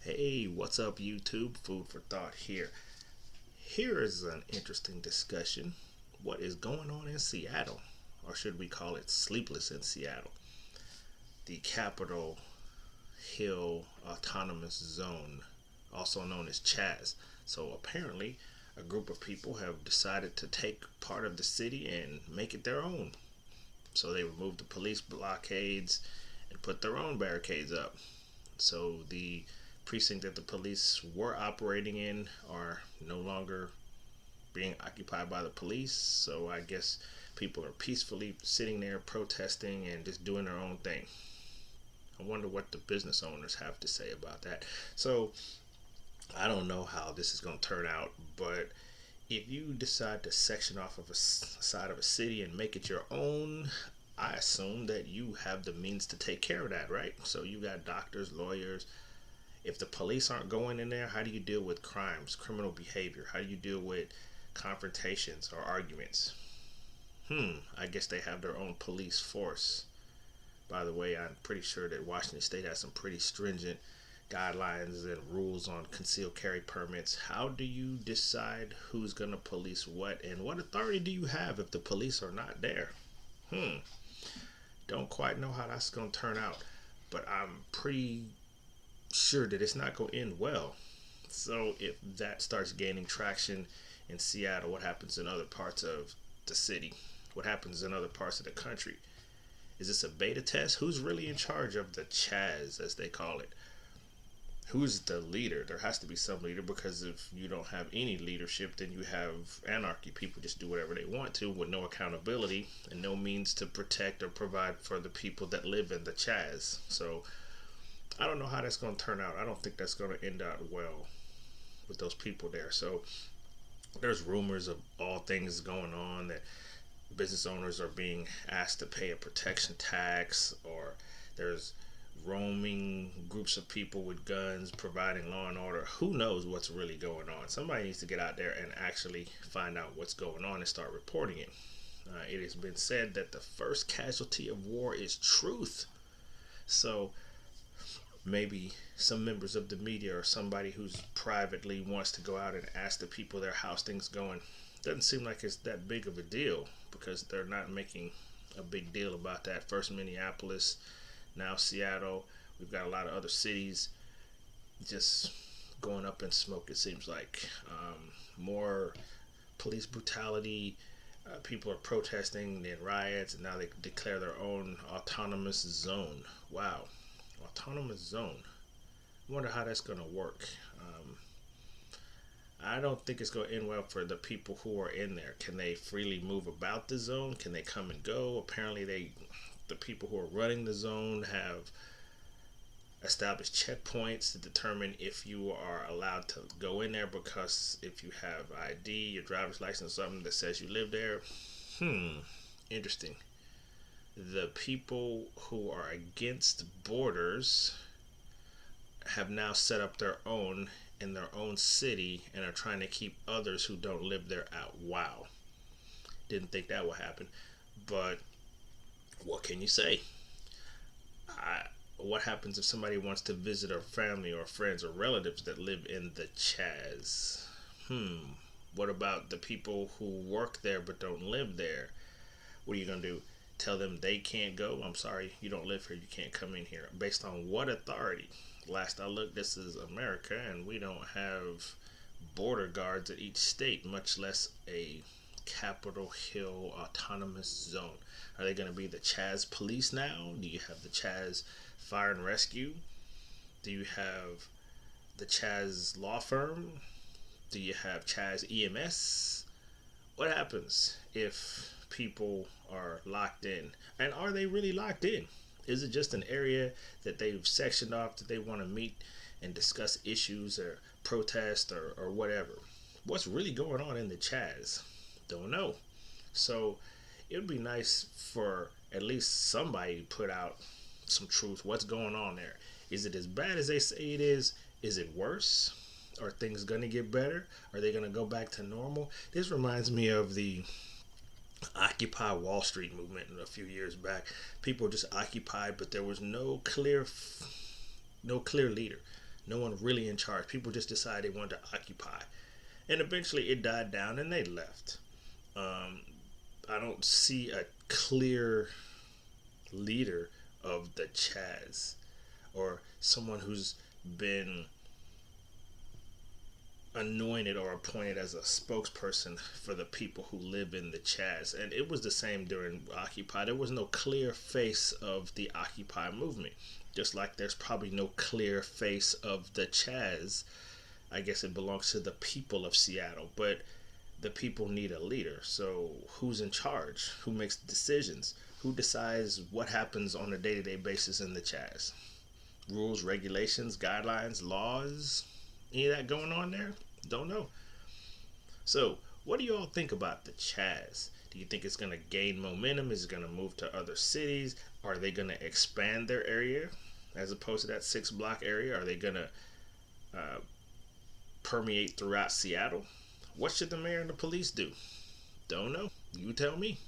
Hey, what's up, YouTube? Food for thought here. Here is an interesting discussion. What is going on in Seattle? Or should we call it Sleepless in Seattle? The Capitol Hill Autonomous Zone, also known as CHAZ. So apparently, a group of people have decided to take part of the city and make it their own. So they removed the police blockades and put their own barricades up. So the precinct that the police were operating in are no longer being occupied by the police. So I guess people are peacefully sitting there protesting and just doing their own thing. I wonder what the business owners have to say about that. So I don't know how this is going to turn out, but if you decide to section off of a side of a city and make it your own, I assume that you have the means to take care of that, right? So you got doctors, lawyers. If the police aren't going in there, how do you deal with crimes, criminal behavior? How do you deal with confrontations or arguments? I guess they have their own police force. By the way, I'm pretty sure that Washington State has some pretty stringent guidelines and rules on concealed carry permits. How do you decide who's going to police what, and what authority do you have if the police are not there? Don't quite know how that's going to turn out, but I'm pretty sure that it's not going to end well. So if that starts gaining traction in Seattle, what happens in other parts of the city? What happens in other parts of the country? Is this a beta test? Who's really in charge of the CHAZ, as they call it? Who's the leader? There has to be some leader, because if you don't have any leadership, then you have anarchy. People just do whatever they want to with no accountability and no means to protect or provide for the people that live in the CHAZ. So I don't know how that's going to turn out. I don't think that's going to end out well with those people there. So there's rumors of all things going on, that business owners are being asked to pay a protection tax, or there's roaming groups of people with guns providing law and order. Who knows what's really going on? Somebody needs to get out there and actually find out what's going on and start reporting it. It has been said that the first casualty of war is truth. So maybe some members of the media, or somebody who's privately wants to go out and ask the people there how's things going. Doesn't seem like it's that big of a deal, because they're not making a big deal about that. First Minneapolis, now Seattle. We've got a lot of other cities just going up in smoke, it seems like. More police brutality. People are protesting, then riots, and now they declare their own autonomous zone. Wow. Autonomous zone. I wonder how that's going to work. I don't think it's going to end well for the people who are in there. Can they freely move about the zone? Can they come and go? Apparently, the people who are running the zone have established checkpoints to determine if you are allowed to go in there, because if you have ID, your driver's license, something that says you live there. Interesting. The people who are against borders have now set up their own in their own city and are trying to keep others who don't live there out. Wow. Didn't think that would happen. But what can you say? What happens if somebody wants to visit a family or friends or relatives that live in the CHAZ? What about the people who work there but don't live there? What are you going to do? Tell them they can't go? I'm sorry, you don't live here, you can't come in here. Based on what authority? Last I looked, this is America, and we don't have border guards at each state, much less a Capitol Hill autonomous zone. Are they going to be the CHAZ police now? Do you have the CHAZ fire and rescue? Do you have the CHAZ law firm? Do you have CHAZ EMS? What happens if people are locked in? And are they really locked in? Is it just an area that they've sectioned off that they want to meet and discuss issues or protest or whatever? What's really going on in the CHAZ? Don't know. So it would be nice for at least somebody to put out some truth. What's going on there? Is it as bad as they say it is? Is it worse? Are things going to get better? Are they going to go back to normal? This reminds me of the Occupy Wall Street movement a few years back. People just occupied, but there was no clear leader, No one really in charge. People just decided they wanted to occupy. And eventually it died down and they left. Um, I don't see a clear leader of the CHAZ or someone who's been anointed or appointed as a spokesperson for the people who live in the CHAZ. And it was the same during Occupy. There was no clear face of the Occupy movement. Just like there's probably no clear face of the CHAZ. I guess it belongs to the people of Seattle, but the people need a leader. So who's in charge? Who makes decisions? Who decides what happens on a day-to-day basis in the CHAZ? Rules, regulations, guidelines, laws? Any of that going on there? Don't know. So, what do you all think about the CHAZ? Do you think it's going to gain momentum? Is it going to move to other cities? Are they going to expand their area as opposed to that 6-block area? Are they going to permeate throughout Seattle? What should the mayor and the police do? Don't know. You tell me.